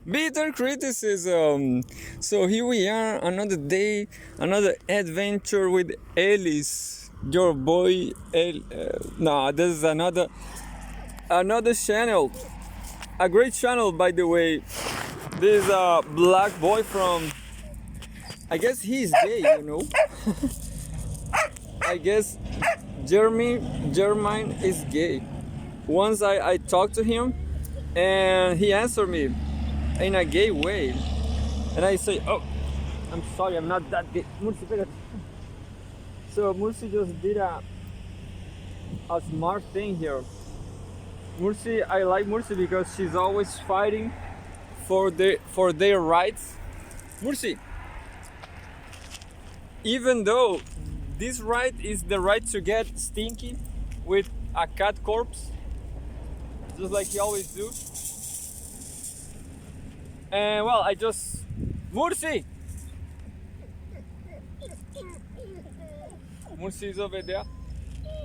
Bitter criticism. So here we are, another day, another adventure with Ellis, your boy. Nah, this is another channel, a great channel by the way. This black boy from, I guess he's gay, you know. I guess Jermaine is gay. Once I talked to him, and he answered me in a gay way, and I say, "Oh, I'm sorry, I'm not that gay." Murci, pégate. So Murci just did a smart thing here. Murci, I like Murci because she's always fighting for their rights. Murci, even though this right is the right to get stinky with a cat corpse, just like he always do. And well, I just Murci is over there.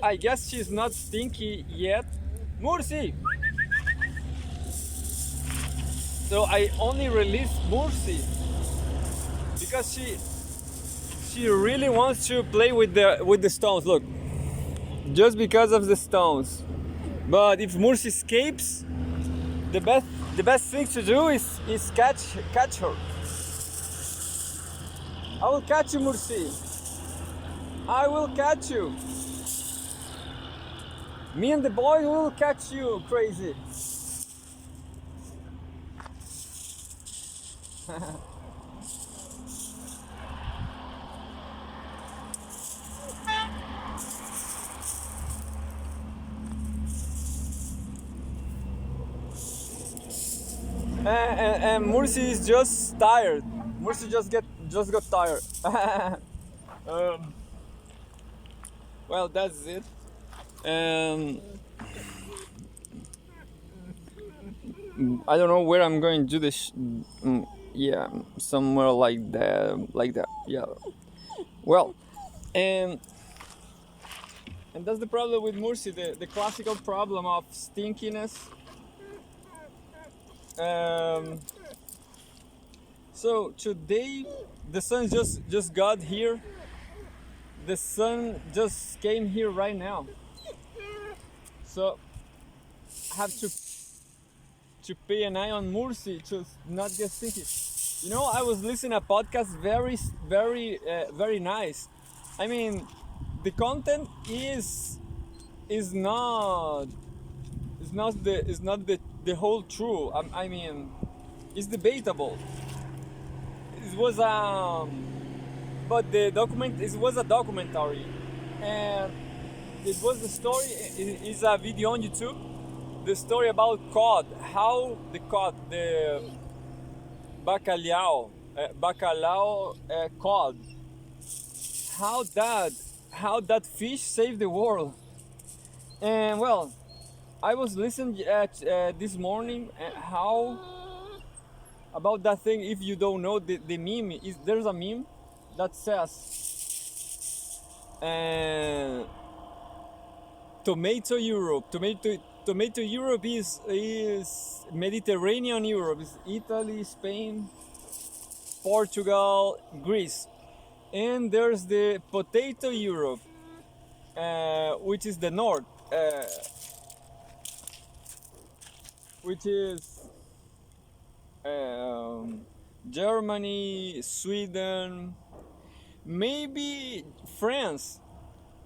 I guess she's not stinky yet. Murci! So I only released Murci because she really wants to play with the stones. Look, just because of the stones. But if Murci escapes, the best thing to do is catch her. I will catch you, Murci. I will catch you. Me and the boy will catch you, crazy. And Murci is just tired. Murci just got tired. Well, that's it. I don't know where I'm going to do this. Yeah, somewhere like that. Yeah. Well, and that's the problem with Murci, the classical problem of stinkiness. So today the sun just got here. The sun just came here right now. So I have to pay an eye on Murci to not get stinky. You know, I was listening to a podcast very nice. I mean, the content is not the whole true. I mean, it's debatable. It was but the document it was a documentary, and it was the story. Is a video on YouTube. The story about cod, how the cod, the bacalhau cod, how that fish saved the world. And well, I was listening at this morning how about that thing. If you don't know the meme, there's a meme that says tomato Europe. Tomato Europe is Mediterranean Europe. Is Italy, Spain, Portugal, Greece, and there's the potato Europe, which is the north, which is Germany, Sweden, maybe France.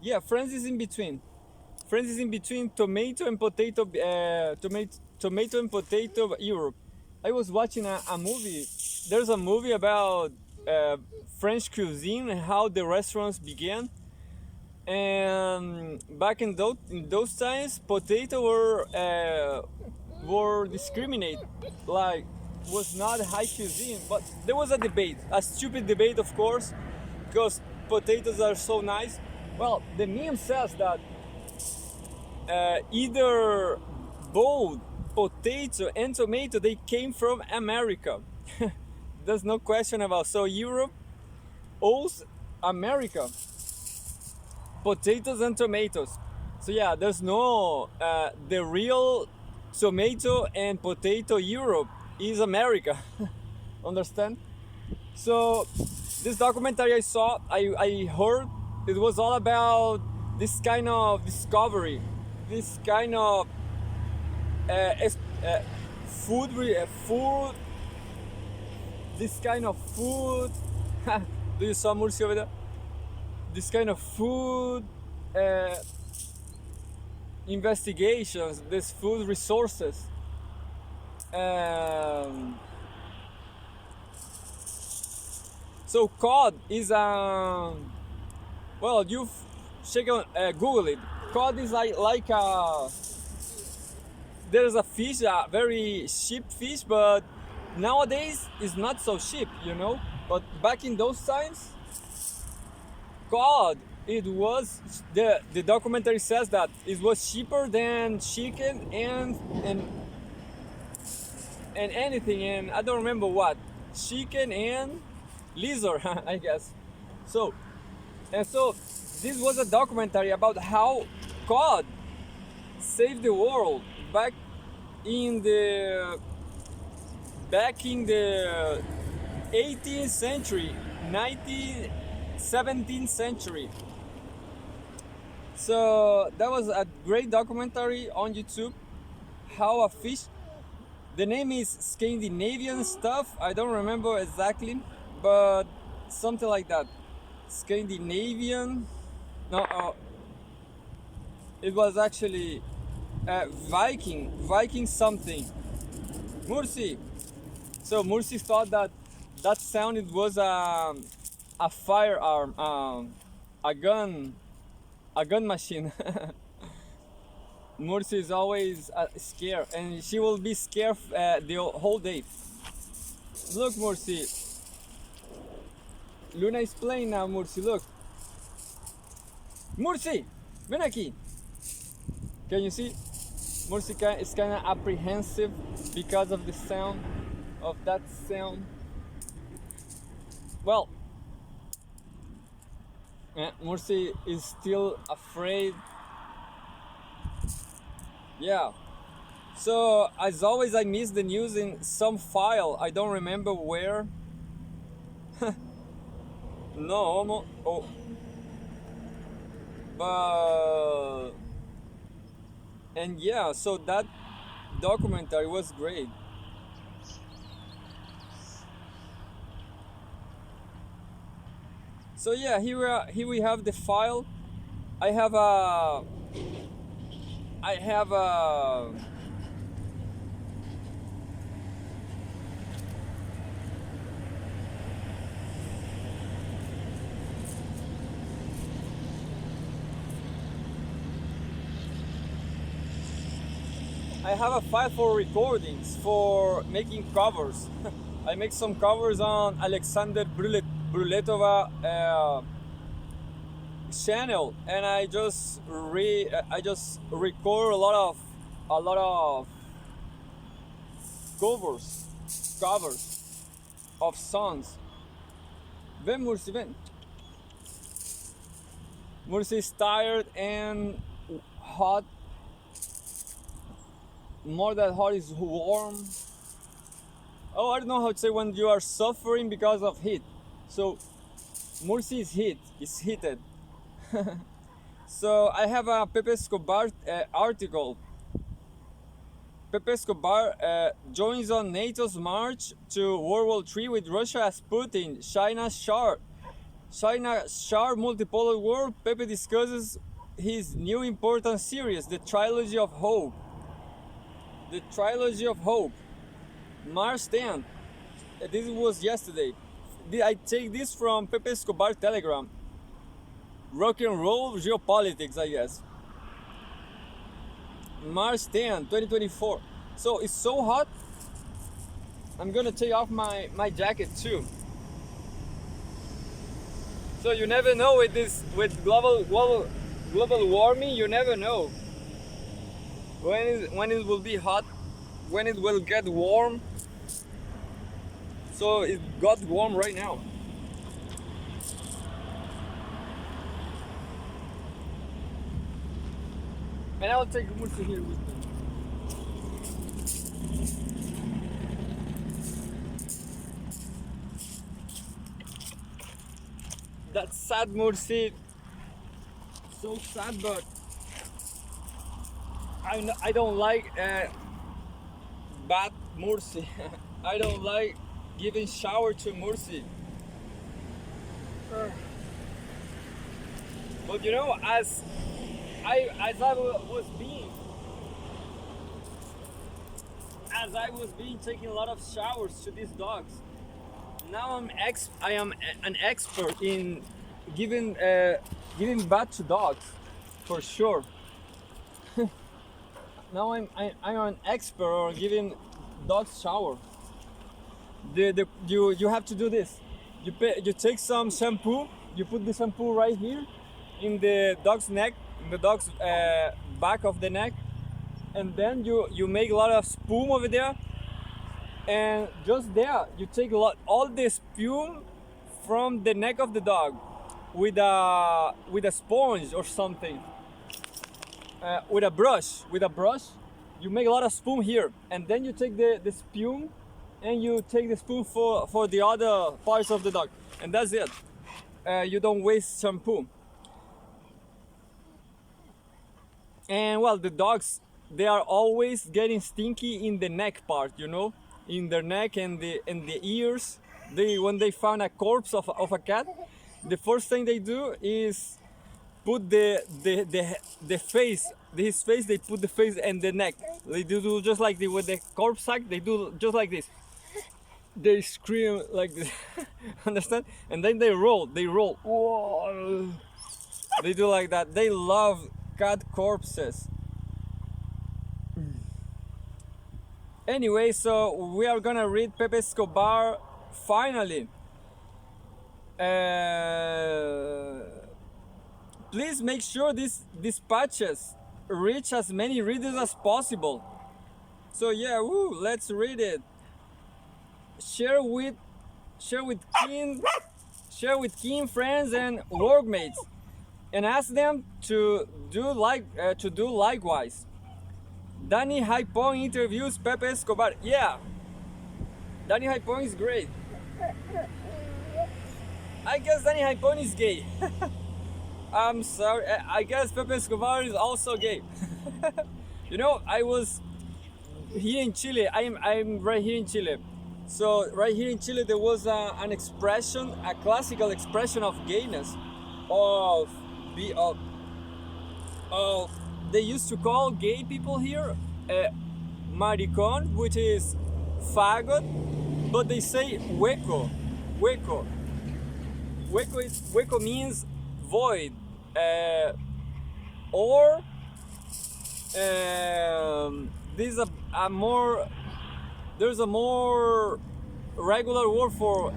Yeah, France is in between. France is in between tomato and potato, tomato and potato Europe. I was watching a movie. There's a movie about French cuisine and how the restaurants began. And back in those times, potato were discriminated, like was not high cuisine. But there was a debate, a stupid debate, of course, because potatoes are so nice. Well, the meme says that either both potato and tomato, they came from America. There's no question about. So Europe owes America potatoes and tomatoes. So yeah, there's no the real tomato and potato Europe is America. Understand? So this documentary I saw, I heard it was all about this kind of discovery, this kind of food, this kind of food. Do you saw Murci over there? This kind of food investigations, this food resources. So cod is well, you've Google it. Cod is like a, there's a fish, a very cheap fish, but nowadays it's not so cheap, you know. But back in those times, cod, it was, the documentary says that it was cheaper than chicken and anything, and I don't remember what, chicken and lizard, I guess. So this was a documentary about how cod saved the world in the 18th century, 19th, 17th century. So that was a great documentary on YouTube. How a fish, the name is Scandinavian stuff, I don't remember exactly, but something like that. Scandinavian, no, it was actually Viking something. Murci. So Murci thought that sound, it was a firearm, a gun machine. Murci is always scared, and she will be scared the whole day. Look, Murci. Luna is playing now, Murci. Look. Murci, ven aquí. Can you see? Murci is kind of apprehensive because of the sound, of that sound. Well, Murci is still afraid. Yeah. So as always, I miss the news in some file. I don't remember where. No, oh. But and yeah, so that documentary was great. So yeah, here we have the file. I have a file for recordings, for making covers. I make some covers on Alexander Bruletova channel, and I just record a lot of covers of songs. Ven, Murci, ven. Murci is tired and hot. More than hot is warm. Oh, I don't know how to say when you are suffering because of heat. So Murci is heated. So I have a Pepe Escobar article. Pepe Escobar joins on NATO's march to World War III with Russia as Putin. China's sharp multipolar world. Pepe discusses his new important series, The Trilogy of Hope. The Trilogy of Hope. March 10th. This was yesterday. I take this from Pepe Escobar Telegram. Rock and roll geopolitics, I guess. March 10, 2024. So it's so hot. I'm gonna take off my jacket too. So you never know with global warming. You never know when it will be hot, when it will get warm. So it got warm right now. And I'll take Murci here with me. That's sad, Mursi. So sad, but I don't like bad Mursi. I don't like giving shower to Mursi. But you know, as I was being taking a lot of showers to these dogs. Now I am an expert in giving giving bath to dogs, for sure. Now I'm an expert on giving dogs shower. You have to do this. You take some shampoo. You put the shampoo right here in the dog's neck, in the dog's back of the neck, and then you make a lot of spume over there, and just there you take a lot all the spume from the neck of the dog with a sponge or something, with a brush. You make a lot of spume here, and then you take the spume and you take the spume for the other parts of the dog, and that's it. You don't waste shampoo. And well, the dogs, they are always getting stinky in the neck part, you know, in their neck and the ears. When they found a corpse of a cat, the first thing they do is put the face, his face. They put the face and the neck. They do just like with the corpse sack. They do just like this. They scream like this. Understand? And then they roll. Whoa. They do like that. They love cat corpses. Anyway, so we are gonna read Pepe Escobar finally. Please make sure these patches reach as many readers as possible. So yeah, let's read it. Share with kin friends and workmates, and ask them to do likewise. Danny High Point interviews Pepe Escobar. Yeah, Danny High Point is great. I guess Danny High Point is gay. I'm sorry. I guess Pepe Escobar is also gay. You know, I was here in Chile. I'm right here in Chile. So right here in Chile, there was an expression, a classical expression of gayness, they used to call gay people here maricón, which is faggot, but they say hueco. Hueco means void, or this is there's a more regular word for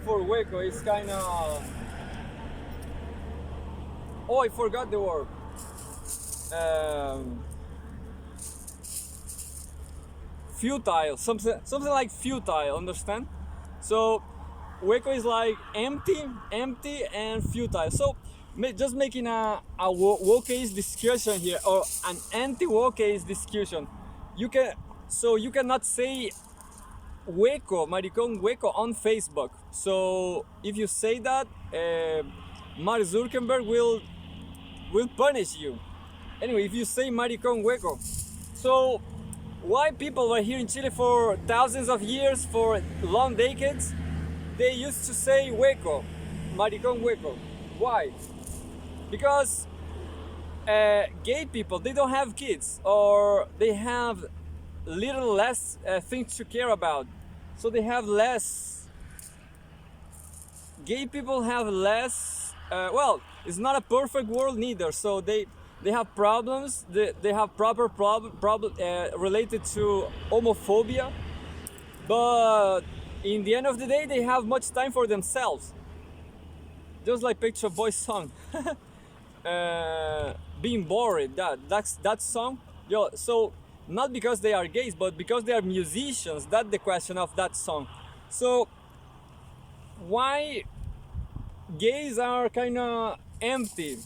hueco. It's kind of, I forgot the word. Futile, something like futile. Understand? So hueco is like empty and futile. So just making a wokeist discussion here, or an anti-wokeist discussion. You cannot say hueco, maricón hueco on Facebook. So if you say that, Mark Zuckerberg will punish you. Anyway, if you say maricón hueco. So why people were here in Chile for thousands of years, for long decades, they used to say hueco, maricón hueco. Why? Because gay people, they don't have kids, or they have little less things to care about. So they have less. Gay people have less. Well, it's not a perfect world neither. So they have problems. They have proper problem related to homophobia. But in the end of the day, they have much time for themselves. Just like Picture Boys song, being bored. That song. So not because they are gays, but because they are musicians. That's the question of that song. So why gays are kind of empty?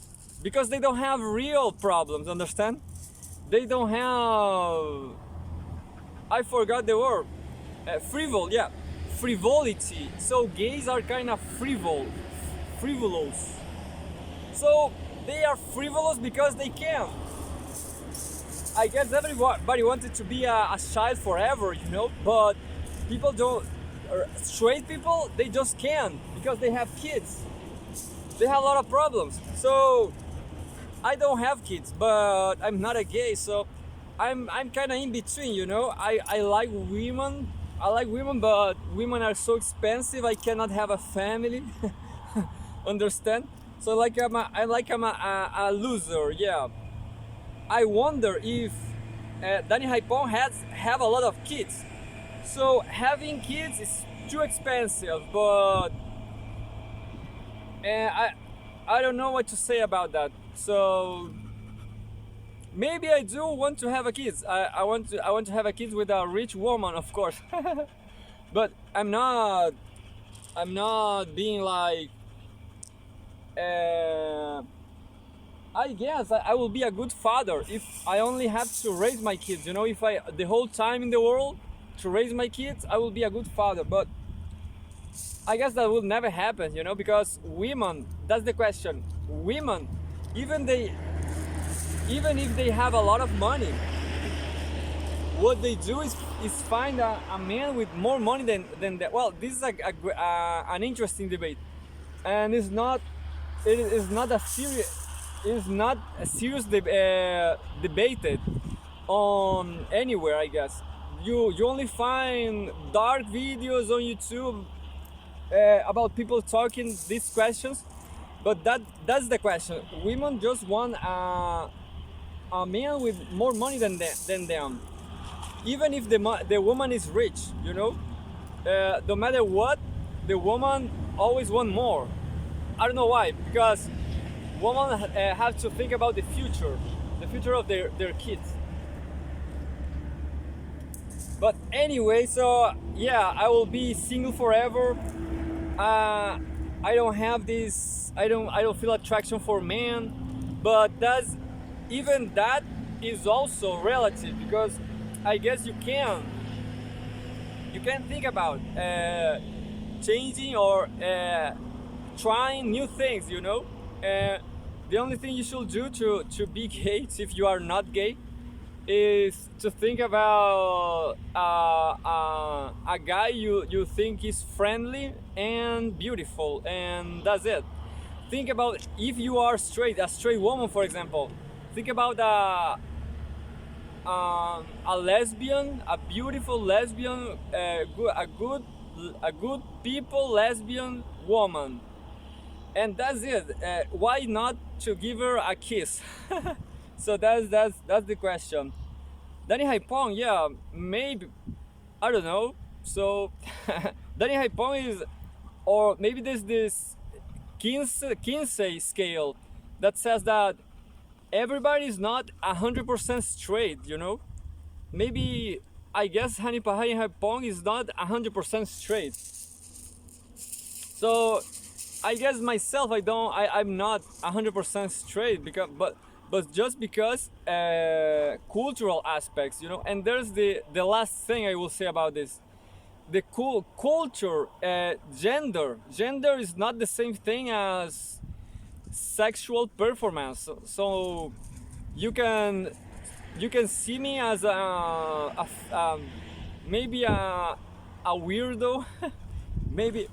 Because they don't have real problems. Understand? They don't have. I forgot the word. Frivolity. So gays are kind of frivolous. So they are frivolous because they can. I guess everybody wanted to be a child forever, you know, but people don't, straight people, they just can't because they have kids. They have a lot of problems. So I don't have kids, but I'm not a gay, so I'm kind of in between, you know. I like women. I like women, but women are so expensive. I cannot have a family. Understand? So like I'm a loser. Yeah. I wonder if Danny Hypon have a lot of kids. So having kids is too expensive, but I don't know what to say about that. So maybe I do want to have a kids. I want to have a kids with a rich woman, of course. But I'm not being like. Uh, I guess I will be a good father if I only have to raise my kids. You know, if I the whole time in the world to raise my kids, I will be a good father. But I guess that will never happen. You know, because women. That's the question. Women, even they, even if they have a lot of money, what they do is find a man with more money than that. Well, this is an interesting debate, and it is not a serious debated on anywhere. I guess you only find dark videos on YouTube about people talking these questions, but that's the question. Women just want a man with more money than them, even if the woman is rich. You know, no matter what, the woman always want more. I don't know why, because women have to think about the future of their kids. But anyway, so yeah, I will be single forever. I don't have this. I don't feel attraction for men, but that is also relative, because I guess you can think about changing or trying new things. You know, the only thing you should do to be gay, if you are not gay, is to think about a guy you think is friendly and beautiful, and that's it. Think about if you are straight, a straight woman, for example. Think about a lesbian, a beautiful lesbian, a good people lesbian woman, and that's it. Why not to give her a kiss? So that's the question. Danny Hypon, yeah, maybe, I don't know. So Danny Hypon is, or maybe there's this Kinsey scale that says that everybody is not 100% straight. You know, maybe I guess Danny Hypon is not 100% straight. So I guess myself, I'm not 100% straight, but just because cultural aspects, you know. And there's the last thing I will say about this: the culture, gender is not the same thing as sexual performance. So you can see me as maybe a weirdo, maybe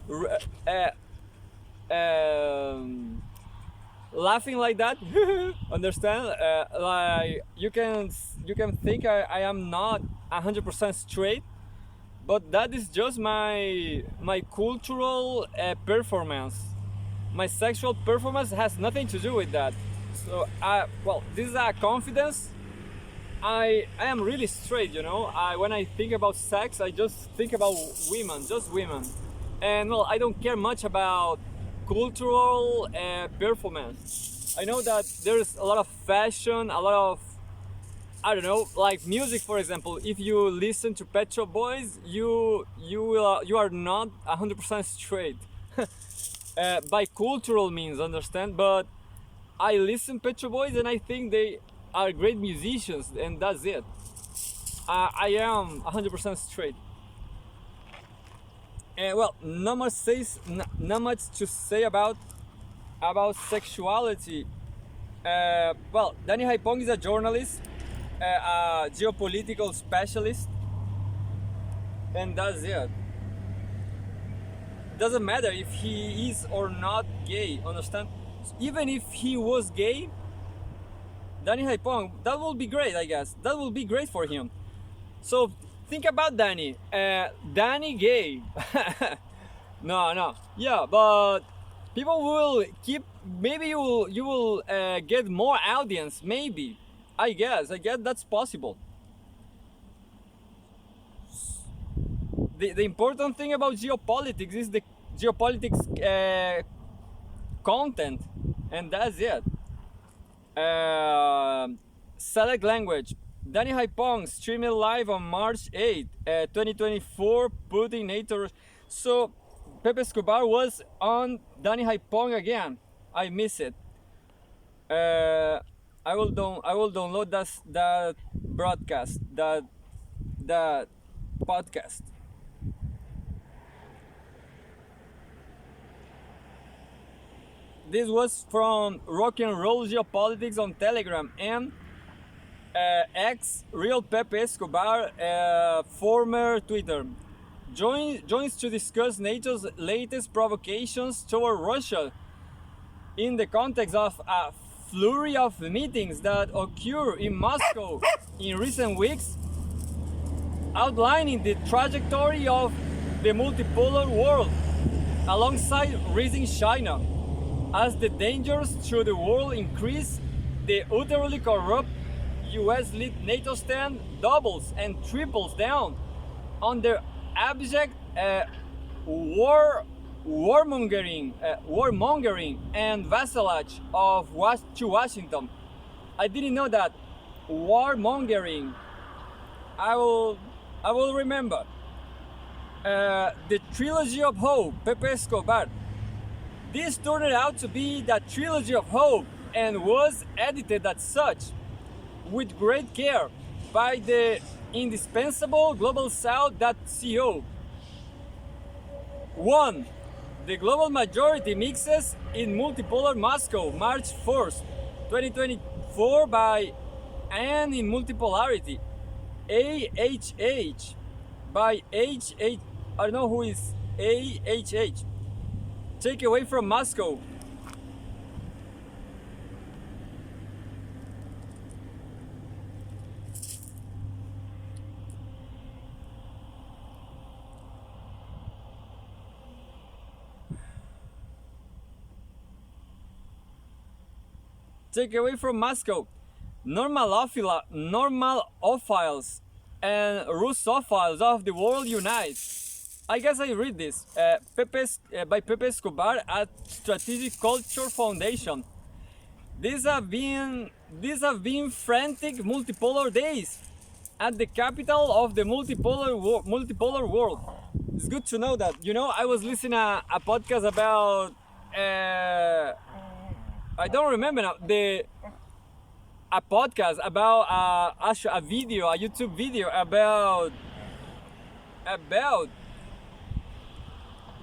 laughing like that. Understand? Like you can think I am not 100% straight, but that is just my cultural performance. My sexual performance has nothing to do with that. So well, this is a confidence. I am really straight, you know. When I think about sex, I just think about women, just women, and well, I don't care much about cultural performance. I know that there's a lot of fashion, a lot of, I don't know, like music, for example. If you listen to Pet Shop Boys, you are not 100% straight by cultural means, understand? But I listen Pet Shop Boys and I think they are great musicians, and that's it. I am 100% straight. And well, not much to say about about sexuality. Well, Danny Haipong is a journalist, a geopolitical specialist, and that's it. Doesn't matter if he is or not gay, understand? Even if he was gay, Danny Haipong, that will be great, I guess. That will be great for him. So think about Danny. Danny gay. No. Yeah, but people will keep. Maybe you will get more audience. Maybe. I guess that's possible. The important thing about geopolitics is the geopolitics content, and that's it. Select language. Danny Haipong streaming live on March 8, 2024, Putin NATO. So Pepe Escobar was on Danny Haipong again. I miss it. I will download that broadcast, that podcast. This was from Rock and Roll Geopolitics on Telegram and ex Real Pepe Escobar, former Twitter. Joins to discuss NATO's latest provocations toward Russia in the context of a flurry of meetings that occur in Moscow in recent weeks, outlining the trajectory of the multipolar world alongside raising China. As the dangers to the world increase, the utterly corrupt US-led NATO stand doubles and triples down on their abject warmongering and vassalage to Washington. I didn't know that. Warmongering. I will remember. The Trilogy of Hope, Pepe Escobar. This turned out to be the Trilogy of Hope and was edited as such with great care by the indispensable Global South.co. 1. The Global Majority mixes in Multipolar Moscow, March 1st, 2024 by and in Multipolarity. AHH by HH. I don't know who is AHH. Take away from Moscow. Take away from Moscow. Normophiles and Russophiles of the world unite. I guess I read this. By Pepe Escobar at Strategic Culture Foundation. These have been frantic multipolar days at the capital of the multipolar world. It's good to know that. You know, I was listening a podcast about I don't remember now a podcast about a YouTube video about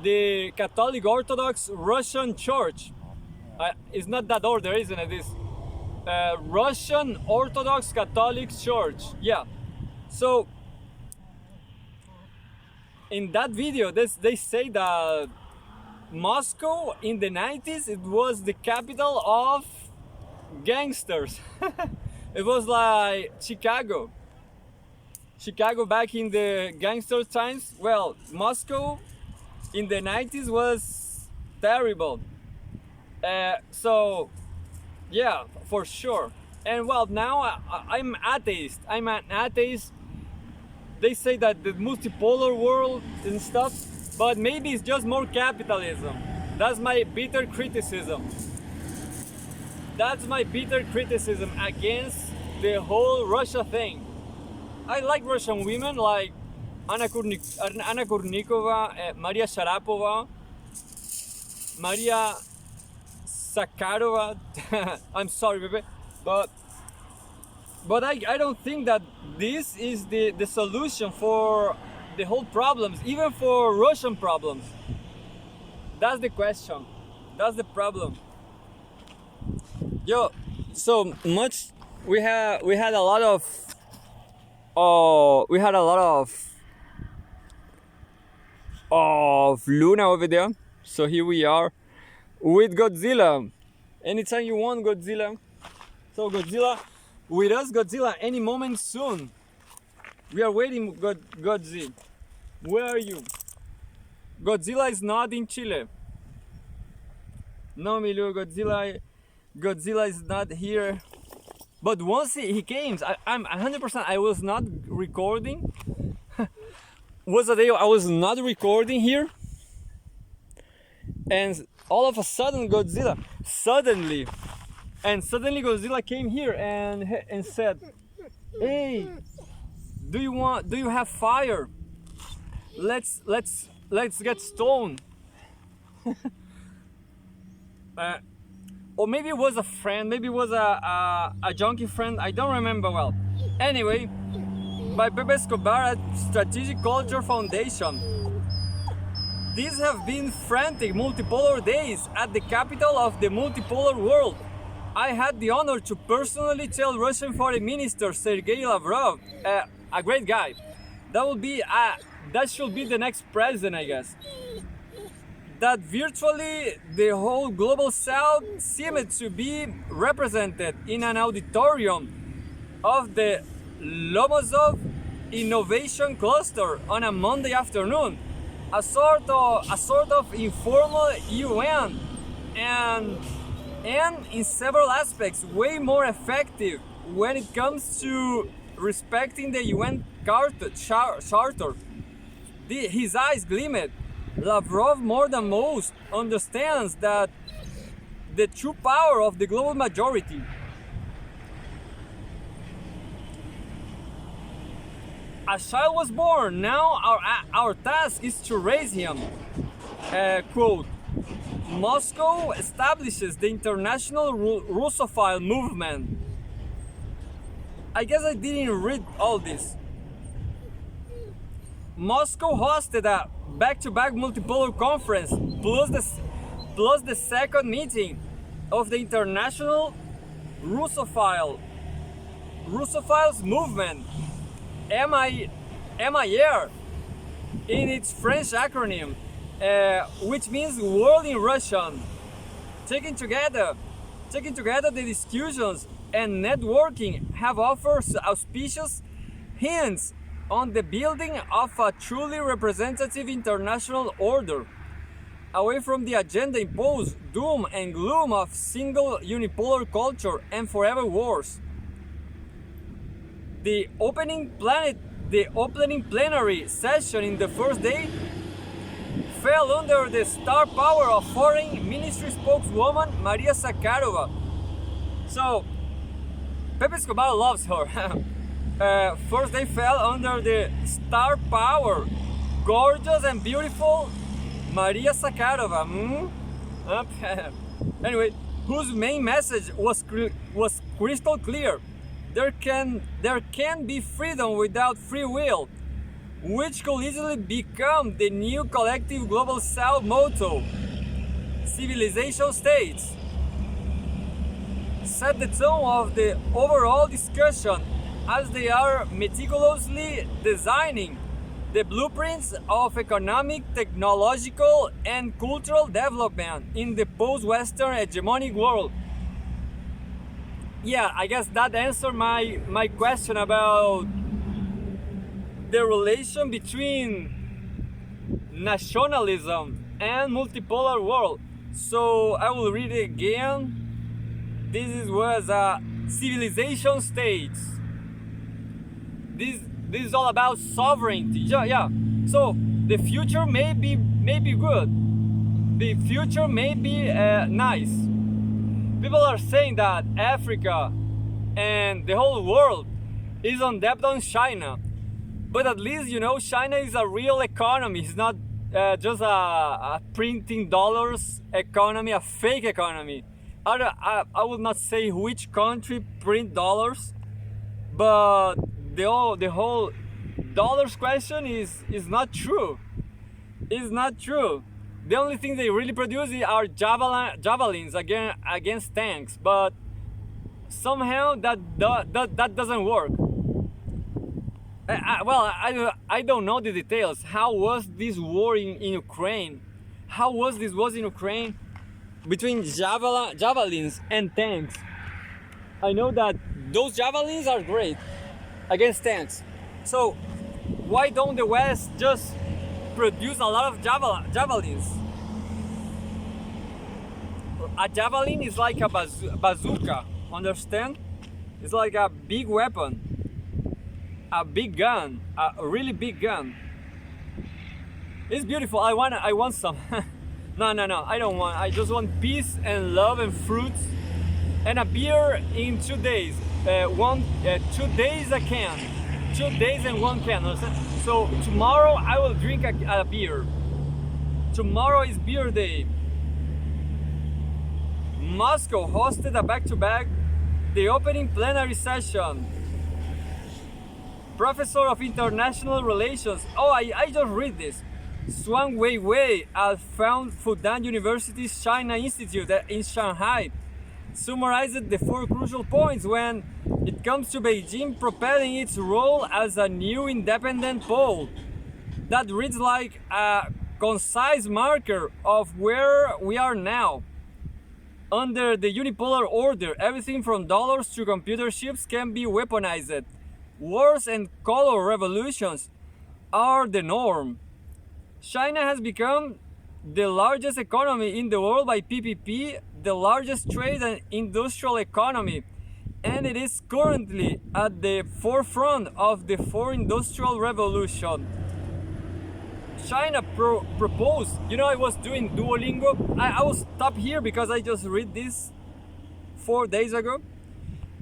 the Catholic Orthodox Russian Church. It's not that order, isn't it? This Russian Orthodox Catholic Church. Yeah. So in that video, they say that Moscow in the 90s, it was the capital of gangsters. It was like Chicago back in the gangster times. Well, Moscow in the 90s was terrible. So yeah, for sure. And well, now I'm atheist. I'm an atheist. They say that the multipolar world and stuff, but maybe it's just more capitalism. That's my bitter criticism. That's my bitter criticism against the whole Russia thing. I like Russian women like Anna Kournikova, Maria Sharapova, Maria Sakharova. I'm sorry, Pepe, but I don't think that this is the solution for the whole problems, even for Russian problems. That's the question. That's the problem. Yo, so much we had a lot of we had a lot of Luna over there. So here we are with Godzilla. Anytime you want, Godzilla. So Godzilla with us, Godzilla, any moment soon. We are waiting, Godzilla. Where are you? Godzilla is not in Chile. No, Emilio, Godzilla is not here. But once he came, I'm 100%. I was not recording. Was a day I was not recording here, and all of a sudden suddenly Godzilla came here and said, "Hey, do you have fire? Let's get stoned." Or maybe it was a friend, maybe it was a junkie friend, I don't remember well. Anyway, by Pepe Escobar at Strategic Culture Foundation. These have been frantic multipolar days at the capital of the multipolar world. I had the honor to personally tell Russian Foreign Minister Sergei Lavrov, a great guy, that should be the next president, I guess, that virtually the whole global south seemed to be represented in an auditorium of the Lomozov Innovation Cluster on a Monday afternoon, a sort of informal UN, and in several aspects way more effective when it comes to respecting the UN Charter. His eyes gleamed. Lavrov, more than most, understands that the true power of the global majority. A child was born. Now our task is to raise him. Quote, Moscow establishes the international Russophile movement. I guess I didn't read all this. Moscow hosted a back-to-back multipolar conference plus the second meeting of the international Russophiles movement, MIR, in its French acronym, which means world in Russian. Taking together the discussions and networking have offered auspicious hints on the building of a truly representative international order, away from the agenda imposed doom and gloom of single unipolar culture and forever wars. The opening plenary session in the first day fell under the star power of Foreign Ministry spokeswoman Maria Zakharova. So, Pepe Escobar loves her. First they fell under the star power, gorgeous and beautiful Maria Zakharova. Anyway, whose main message was crystal clear. There can be freedom without free will, which could easily become the new collective global south motto. Civilization states set the tone of the overall discussion as they are meticulously designing the blueprints of economic, technological, and cultural development in the post-Western hegemonic world. Yeah, I guess that answered my question about the relation between nationalism and multipolar world. So I will read it again. This was a civilization states. This is all about sovereignty. Yeah. So the future may be good. The future may be nice. People are saying that Africa and the whole world is on debt on China, but at least China is a real economy. It's not just a printing dollars economy, a fake economy. I would not say which country print dollars, but the whole dollars question is not true. It's not true. The only thing they really produce are javelins against tanks. But somehow that doesn't work. I don't know the details. How was this war in Ukraine? How was this war in Ukraine between javelins and tanks? I know that those javelins are great against tanks. So why don't the West just produce a lot of javelins? A javelin is like a bazooka, understand? It's like a big weapon, a big gun, a really big gun. It's beautiful. I want some. No, I don't want. I just want peace and love and fruits and a beer in 2 days. 2 days a can. 2 days and one can. Understand? So tomorrow I will drink a beer. Tomorrow is beer day. Moscow hosted a back-to-back, the opening plenary session. Professor of International Relations. Oh, I just read this. Swan Weiwei at Fudan University's China Institute in Shanghai summarized the 4 crucial points when it comes to Beijing propelling its role as a new independent pole. That reads like a concise marker of where we are now. Under the unipolar order, everything from dollars to computer chips can be weaponized. Wars and color revolutions are the norm. China has become the largest economy in the world by PPP, the largest trade and industrial economy, and it is currently at the forefront of the fourth industrial revolution. China proposed, I was doing Duolingo. I will stop here because I just read this 4 days ago.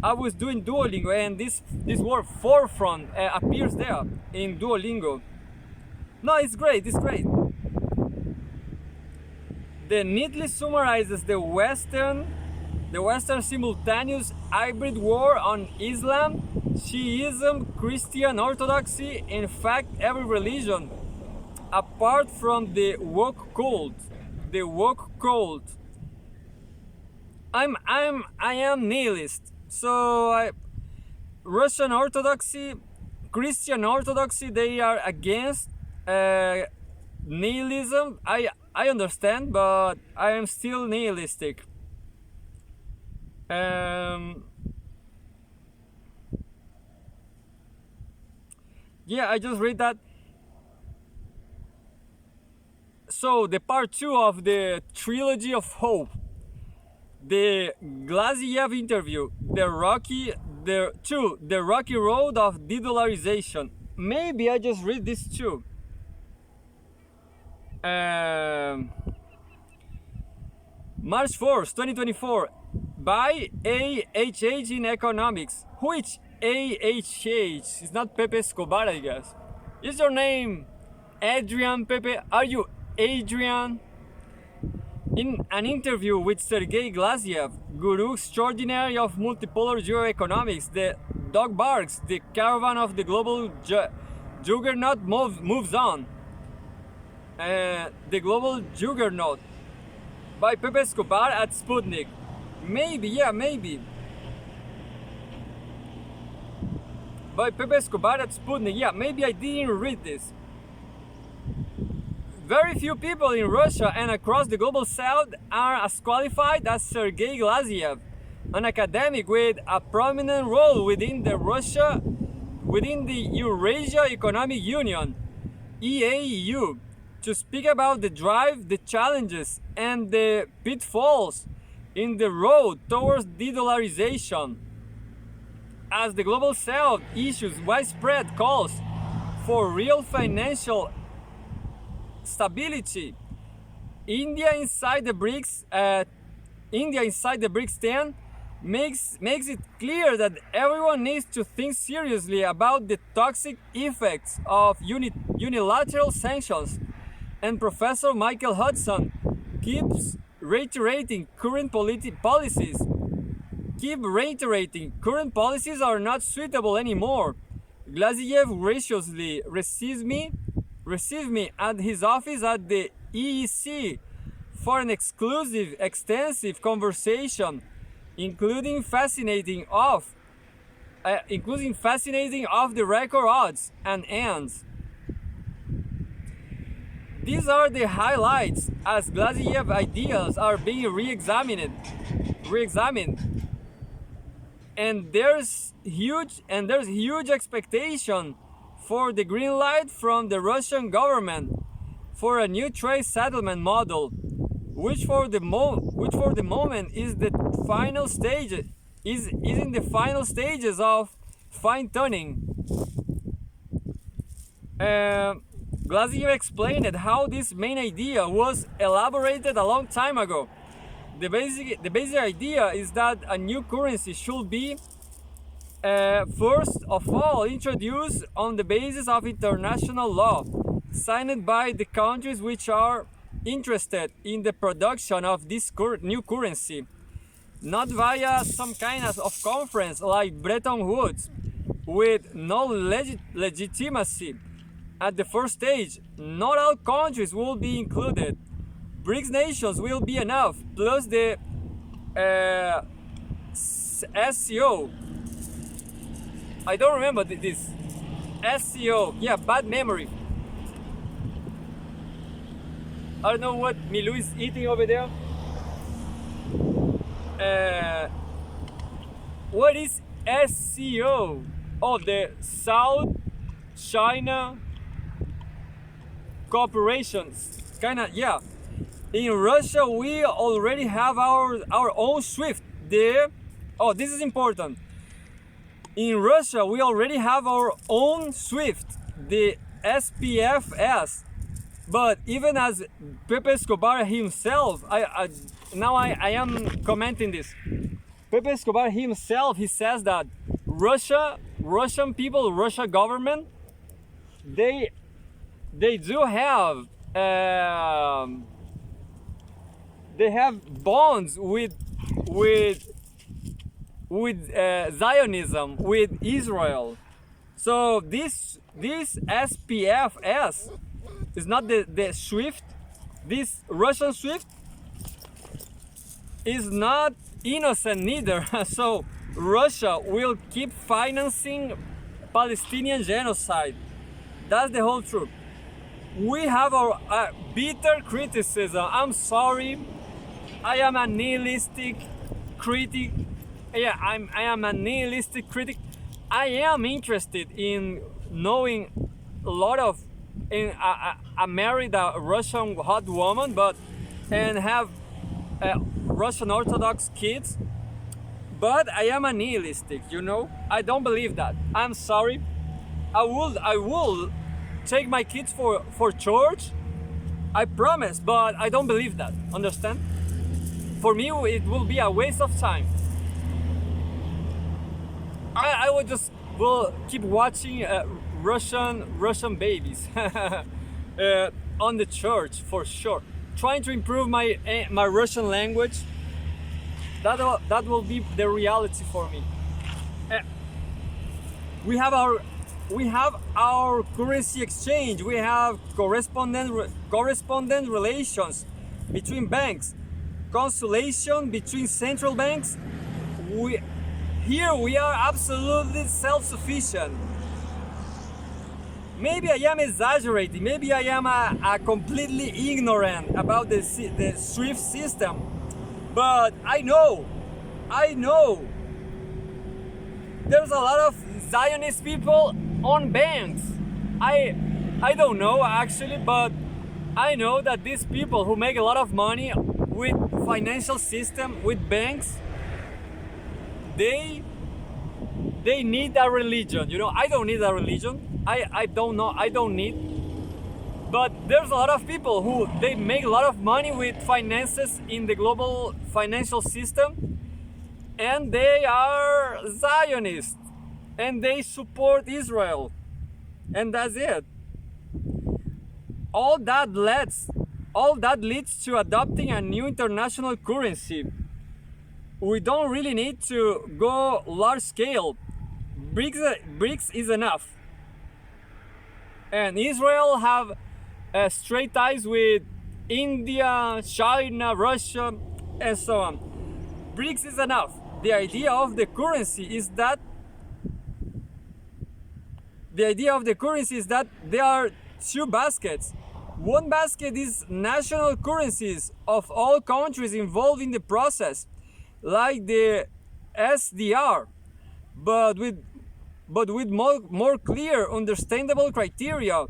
I was doing Duolingo and this word forefront appears there in Duolingo. No, it's great, it's great. The neatly summarizes the Western simultaneous hybrid war on Islam, Shiism, Christian Orthodoxy, in fact every religion, apart from the woke cult. The woke cult. I am nihilist. So Russian Orthodoxy, Christian Orthodoxy, they are against nihilism. I understand, but I am still nihilistic. Yeah, I just read that. So the part 2 of the trilogy of hope, the Glaziev interview, the rocky road of de-dollarization. Maybe I just read this too. March 4th, 2024, by AHH in economics. Which AHH? It's not Pepe Escobar, I guess. Is your name Adrian Pepe? Are you Adrian? In an interview with Sergei Glaziev, guru extraordinary of multipolar geoeconomics, the dog barks, the caravan of the global juggernaut moves on. The global juggernaut by Pepe Escobar at Sputnik. Maybe. By Pepe Escobar at Sputnik. Yeah, maybe I didn't read this. Very few people in Russia and across the global south are as qualified as Sergei Glaziev, an academic with a prominent role within the Eurasia Economic Union, EAEU, to speak about the drive, the challenges, and the pitfalls in the road towards de-dollarization. As the global south issues widespread calls for real financial stability, India inside the BRICS 10 makes it clear that everyone needs to think seriously about the toxic effects of unilateral sanctions. And Professor Michael Hudson keeps reiterating current policies are not suitable anymore. Glaziev graciously receives me at his office at the EEC for an exclusive, extensive conversation including fascinating off the record odds and ends. These are the highlights as Glaziev ideas are being re-examined. And there's huge expectation for the green light from the Russian government for a new trade settlement model, which for the moment is the final stage is in the final stages of fine-tuning. Glaziev explained how this main idea was elaborated a long time ago. The basic idea is that a new currency should be first of all introduced on the basis of international law, signed by the countries which are interested in the production of this new currency, not via some kind of conference like Bretton Woods, with no legitimacy. At the first stage, not all countries will be included. BRICS nations will be enough, plus the SCO. I don't remember this. SCO. Yeah, bad memory. I don't know what Milou is eating over there. What is SCO? Oh, the South China Corporations. Kinda, yeah. In Russia, we already have our own SWIFT. Oh, this is important. In Russia, we already have our own SWIFT, the SPFS. But even as Pepe Escobar himself, I am commenting this. Pepe Escobar himself, he says that Russian people, Russia government, they do have they have bonds with Zionism, with Israel. So this SPFS is not the SWIFT. This Russian SWIFT is not innocent neither. So Russia will keep financing Palestinian genocide. That's the whole truth. We have our bitter criticism. I'm sorry. I am a nihilistic critic. Yeah, I am a nihilistic critic. I am interested in knowing a lot of. I married a Russian hot woman, and have Russian Orthodox kids. But I am a nihilistic, you know. I don't believe that. I'm sorry. I will take my kids for church. I promise, but I don't believe that. Understand? For me, it will be a waste of time. I will keep watching Russian babies on the church for sure. Trying to improve my Russian language. That will be the reality for me. We have our currency exchange. We have correspondent relations between banks, consultation between central banks. Here we are absolutely self-sufficient. Maybe I am exaggerating. Maybe I am a completely ignorant about the SWIFT system. But I know there's a lot of Zionist people on banks. I don't know actually, but I know that these people who make a lot of money with financial system, with banks, they need a religion. You know, I don't need a religion. I don't need. But there's a lot of people who they make a lot of money with finances in the global financial system, and they are Zionists, and they support Israel, and that's it. All that leads to adopting a new international currency. We don't really need to go large scale. BRICS is enough. And Israel have straight ties with India, China, Russia, and so on. BRICS is enough. the idea of the currency is that there are two baskets. One basket is national currencies of all countries involved in the process, like the SDR, but with more clear, understandable criteria.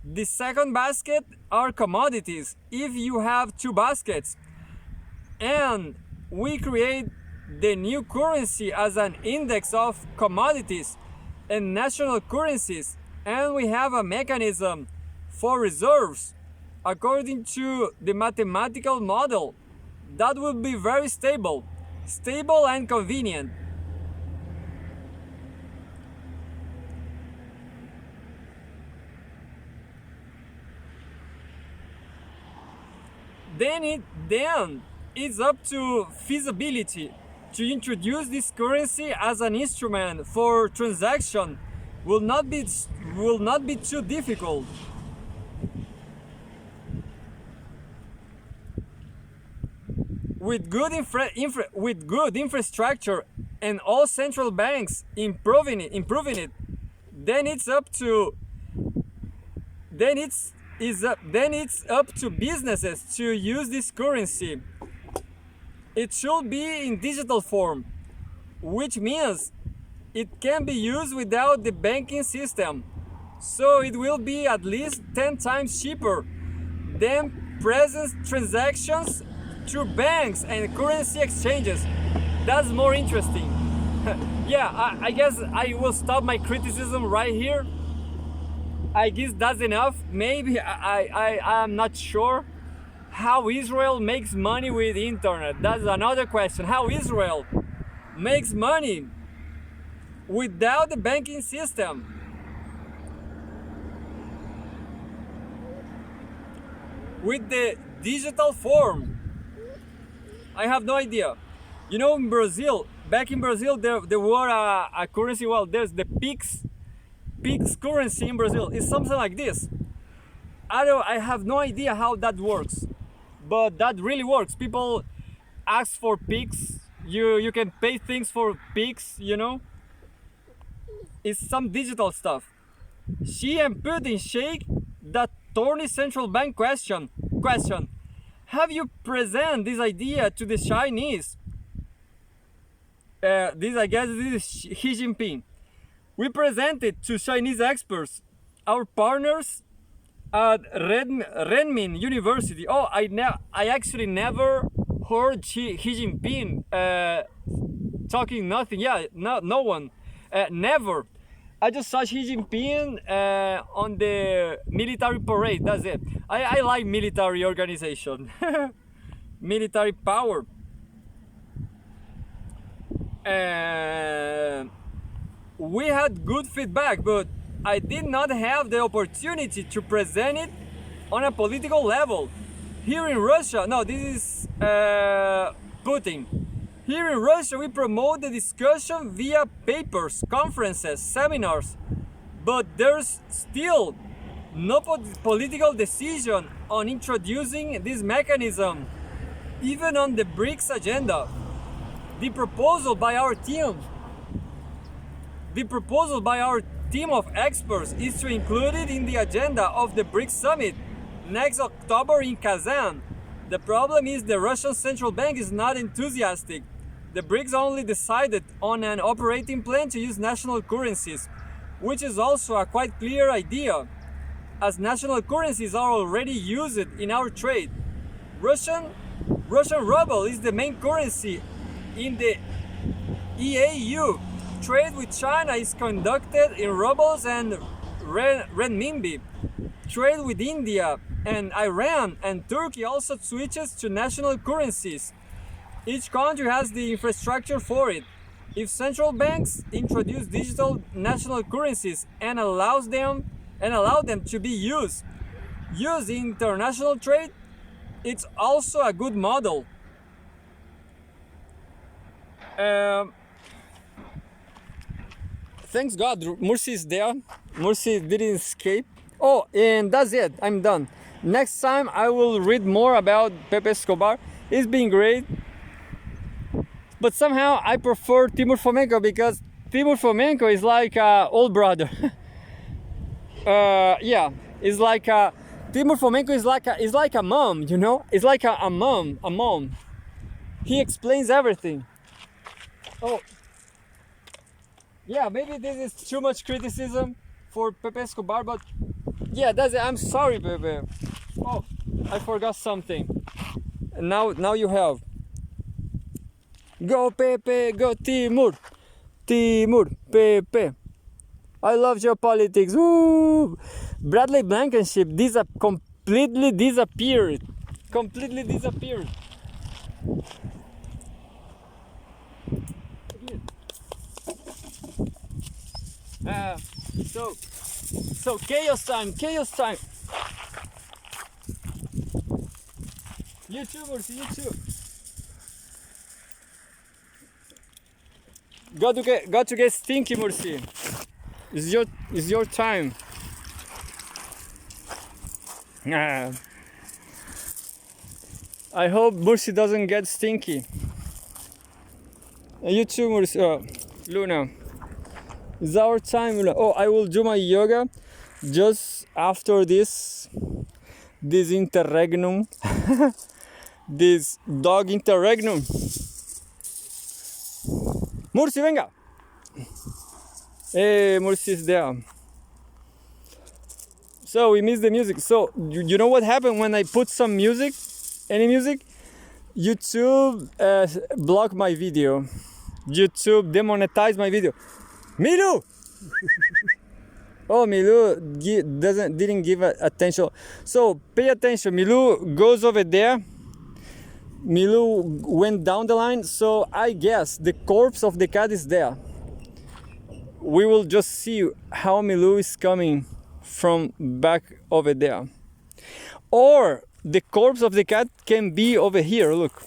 The second basket are commodities, if you have two baskets. And we create the new currency as an index of commodities and national currencies, and we have a mechanism for reserves according to the mathematical model that will be very stable and convenient. Then it's up to feasibility to introduce this currency as an instrument for transaction. Will not be too difficult. With good infrastructure and all central banks improving it, then it's up to businesses to use this currency. It should be in digital form, which means it can be used without the banking system. So it will be at least 10 times cheaper than present transactions through banks and currency exchanges. That's more interesting. Yeah, I guess I will stop my criticism right here. I guess that's enough. Maybe I'm not sure how Israel makes money with the internet. That's another question. How Israel makes money without the banking system. With the digital form, I have no idea. You know, in Brazil, back in Brazil, there were a currency. Well, there's the Pix currency in Brazil. It's something like this. I have no idea how that works, but that really works. People ask for Pix. You can pay things for Pix. You know, it's some digital stuff. Xi and Putin shake that thorny central bank question. Have you present this idea to the Chinese? I guess this is Xi Jinping. We presented to Chinese experts, our partners at Renmin University. Oh, I actually never heard Xi Jinping talking nothing. Yeah, no one. Never. I just saw Xi Jinping on the military parade. That's it. I like military organization, military power. We had good feedback, but I did not have the opportunity to present it on a political level. Here in Russia, no, this is Putin. Here in Russia, we promote the discussion via papers, conferences, seminars, but there's still no political decision on introducing this mechanism, even on the BRICS agenda. The proposal by our team of experts is to include it in the agenda of the BRICS summit next October in Kazan. The problem is the Russian central bank is not enthusiastic. The BRICS only decided on an operating plan to use national currencies, which is also a quite clear idea, as national currencies are already used in our trade. Russian ruble is the main currency in the EAU. Trade with China is conducted in rubles and renminbi. Trade with India and Iran and Turkey also switches to national currencies. Each country has the infrastructure for it. If central banks introduce digital national currencies and allow them to be used in international trade, it's also a good model. Thanks God, Mursi is there. Mursi didn't escape. Oh, and that's it. I'm done. Next time I will read more about Pepe Escobar. It's been great. But somehow I prefer Timur Fomenko because Timur Fomenko is like a old brother. Yeah, it's like a Timur Fomenko is like a mom, you know? It's like a mom. He explains everything. Oh, yeah, maybe this is too much criticism for Pepe Escobar, but yeah, that's it. I'm sorry, Pepe. Oh, I forgot something. And now you have. Go Pepe, go Timur, Pepe. I love geopolitics. Woo! Bradley Blankenship completely disappeared. Completely disappeared. Uh, so chaos time. YouTubers, YouTube. Got to get stinky, Mursi. It's your time. I hope Mursi doesn't get stinky. You too, Mursi. Luna. It's our time, Luna. Oh, I will do my yoga just after this interregnum. This dog interregnum. Mursi, venga. Hey, Mursi is there. So we missed the music. So you know what happened when I put some music, any music? YouTube blocked my video. YouTube demonetized my video. Milu! Oh, Milu didn't give attention. So pay attention. Milu goes over there. Milu went down the line. So I guess the corpse of the cat is there. We will just see how Milu is coming from back over there. Or the corpse of the cat can be over here, look.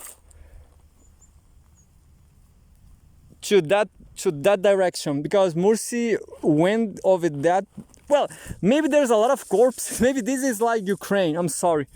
To that direction, because Mursi went over that. Well, maybe there's a lot of corpses. Maybe this is like Ukraine. I'm sorry.